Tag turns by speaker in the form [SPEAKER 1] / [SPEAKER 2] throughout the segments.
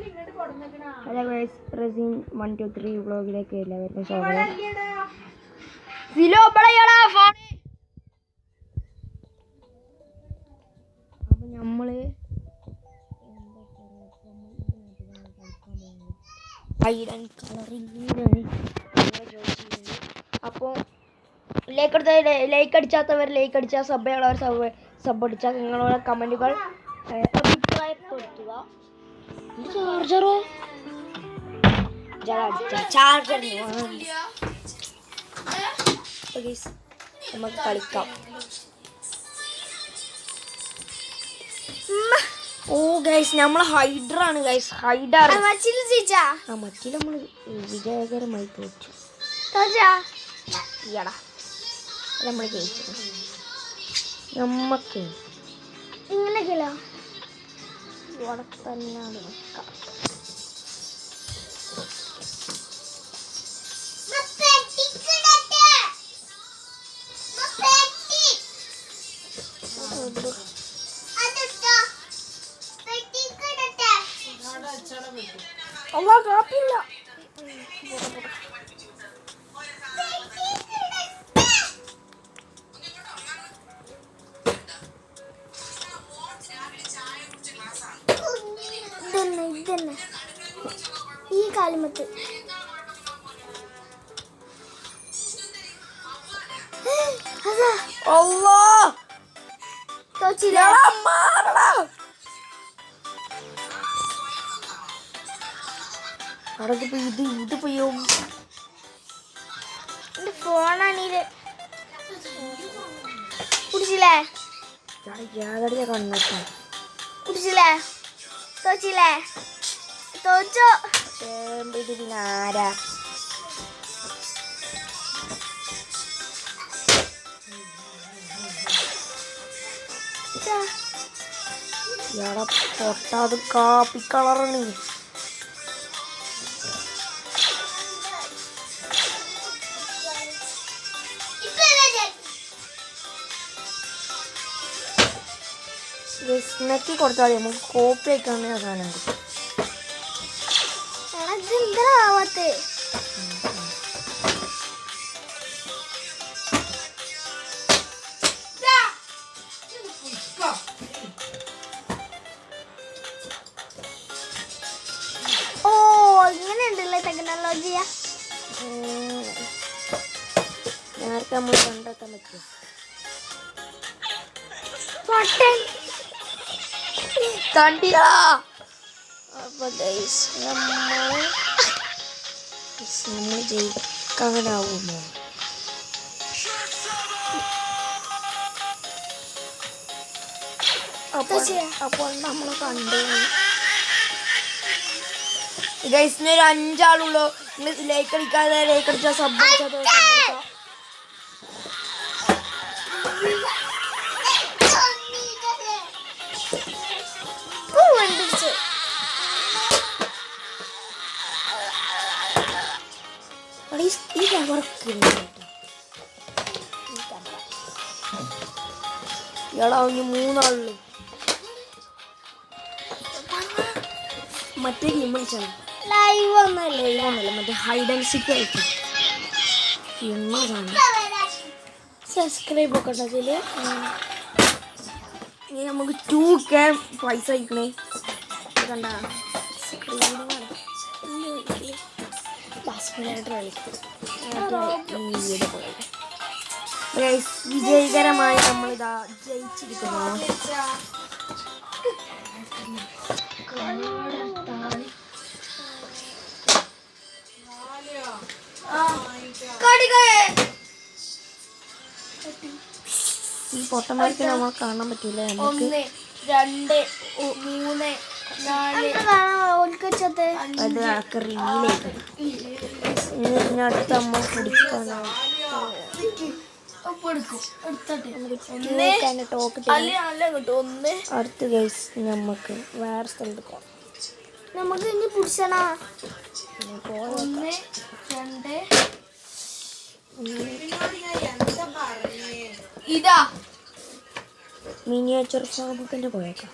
[SPEAKER 1] Hello guys, resin 1 2 3 വ്ളോഗിലേക്ക് എല്ലാവർക്കും സ്വാഗതം. അപ്പം നമ്മൾ ഹൈഡ് ആൻഡ് കളറിങ്ങിനാണ് അപ്പോൾ ലൈക്ക് അടിച്ചാത്തവർ ലൈക്ക് അടിച്ചാൽ, സബ് ചെയ്യാനുള്ളവർ സബ് അടിച്ചാൽ, നിങ്ങളുടെ കമൻറ്റുകൾ അഭിപ്രായപ്പെടുത്തുക. ചാർജറോ ചാർജർ നമുക്ക് കളിക്കാം. ഓ ഗൈസ്, നമ്മൾ ഹൈഡറാണ് ഗൈസ്. ഹൈഡർ മറ്റിൽ നമ്മൾ വിജയകരമായി തോറ്റു. നമ്മൾ ജയിച്ചു. നമുക്ക് ഇങ്ങനെയൊക്കെയല്ലോ ഇവിടെ തന്നെയാണ് നിൽക്കാം. അല്ലാ കാപ്പില്ല. ഇതന്നെ ഈ കാലുമത്ത് ഇത് പോയും ഫോണാണീല് കുടിച്ചില്ലേ? കണ്ണോട്ടാ കുടിച്ചില്ലേ? തോച്ചില്ലേ? തോച്ചോ? ഇത് പിന്നെ ആരാ? പൊട്ടാത് കാപ്പി കളറാണ്. നെക്കി കൊടുത്താൽ മതി, നമുക്ക് കോപ്പി ആയിക്കാണ് ആ സാധനം കിട്ടും. ഓ ഇങ്ങനെയുണ്ടല്ലേ ടെക്നോളജിയ. നേരത്തെ നമ്മൾ കണ്ടെത്താൻ പറ്റും. കണ്ടില്ല. അപ്പൊ നമ്മൾ ജയിക്കാനാവുമോ? അപ്പോൾ നമ്മൾ കണ്ടു ഗൈസ്. ഒരു 5 ആളുള്ളൂ. ലൈക്ക് അടിക്കാതെ ലൈക്ക് അടിച്ചാൽ സബ് അടിച്ചാൽ ഇയാളാ 3 ആളുള്ളൂ. മറ്റേ ഗെയിം കളിച്ചാണ്. ലൈവ് ഒന്നല്ല, മറ്റേ ഹൈഡ് ആൻഡ് സീക്ക് കളിക്കും. സബ്സ്ക്രൈബ് ഒക്കെ ഉണ്ടതില്. ഇനി നമുക്ക് 2K പൈസ അയക്കണേ. കണ്ട വിജയകരമായി നമ്മളിതാ ജയിച്ചിരിക്കുന്നു. ഈ പൊട്ടന്മാർക്ക് നമ്മൾ കാണാൻ പറ്റൂല. നമുക്ക് 1 2 3 4 അത് റീലേക്ക് അടുത്ത് നമ്മൾ കുടിക്കാനാണ്. അടുത്ത് ഗൈസ് നമുക്ക് വേറെ സ്ഥലത്ത് പോകാം. നമുക്ക് ഇനി പിടിച്ചണ 1 2 ഇതാ മിനിയേച്ചർ ഫാമൊക്കെ പോയേക്കാം.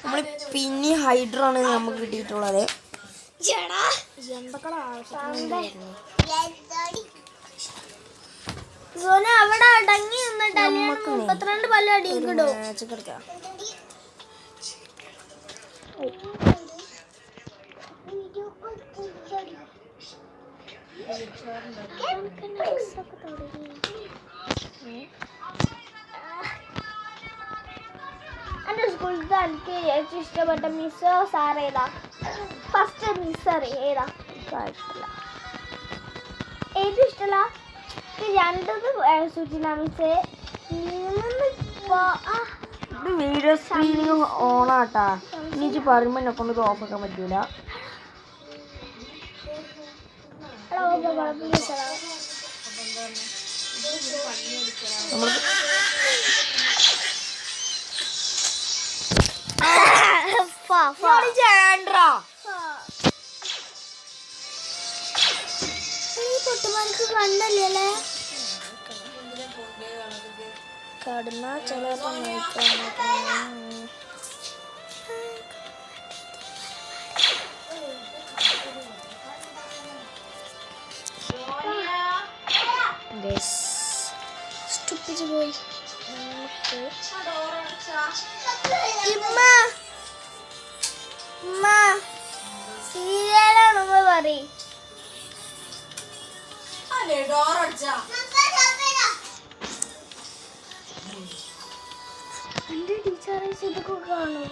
[SPEAKER 2] നമ്മൾ പിന്നെ ഹൈഡ്രാണ് നമുക്ക് കിട്ടിയിട്ടുള്ളത്.
[SPEAKER 1] അവിടെ അടങ്ങി 32 പല്ല് അടിയിക്കിടും. എൻ്റെ സ്കൂളിൽ എനിക്ക് ഏറ്റവും ഇഷ്ടപ്പെട്ട മിസ്സോ സാർ ഏതാ? ഫസ്റ്റ് മിസ്സർ ഏതാ? ഇഷ്ടമല്ല. ഏറ്റവും ഇഷ്ടമല്ല രണ്ടത് സുചിന മിസ്സേ,
[SPEAKER 2] വീഡിയോ സ്ക്രീനിങ് ഓണാട്ടാ. എനിക്ക് പറയുമ്പോൾ എന്നെ കൊണ്ട് ഇത് ഓഫാക്കാൻ പറ്റൂല.
[SPEAKER 1] പൊട്ടുമാർക്ക് കണ്ടല്ലേ കടന്ന ചിലപ്പോ പോയി. സീരിയലാണ് പറയും. എന്റെ ടീച്ചറെ ഇതൊക്കെ കാണും.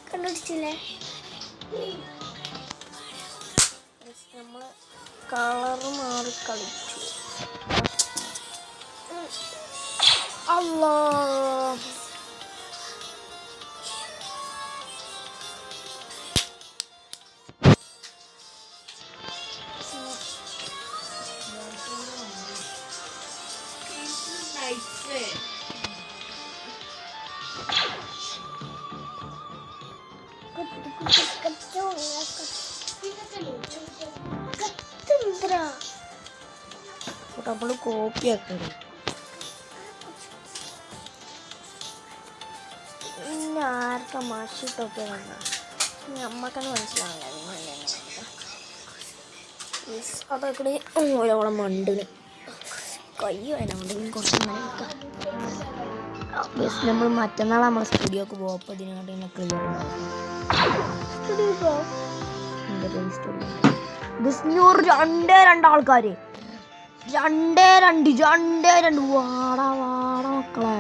[SPEAKER 1] കണ്ടുപിടിച്ചില്ലേ? നമ്മള് കളറ് മാറി കളിച്ചു. അല്ലാ
[SPEAKER 2] നമ്മള് കോപ്പി ആക്കണേ.
[SPEAKER 1] പിന്നെ ആർക്കാ മാഷിട്ടൊക്കെ നമ്മക്കന്നെ മനസ്സിലാവില്ല.
[SPEAKER 2] അതൊക്കെ ഓരോളം മണ്ടിന് കൈ വരാണ്ട് കുറച്ച് നമ്മൾ മറ്റന്നാൾ നമ്മളെ സ്റ്റുഡിയോക്ക് പോകും. അപ്പോൾ ഇതിനായിട്ട് തന്നെ ക്ലിയർ രണ്ട് ആൾക്കാർ 2 വാടാ മക്കളെ.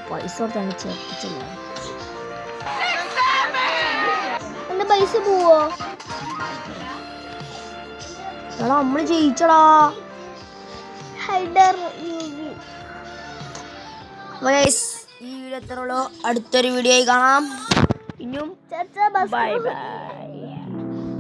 [SPEAKER 2] പൈസ കൊടുത്താണ് ചേർപ്പിച്ചില്ല.
[SPEAKER 1] എന്റെ പൈസ പോവോ?
[SPEAKER 2] എടാ നമ്മള് ജയിച്ചടാ. ഈ വീഡിയോ എത്ര ഉള്ളൂ. അടുത്തൊരു വീഡിയോ കാണാം. ഇനിയും ബൈ ബൈ.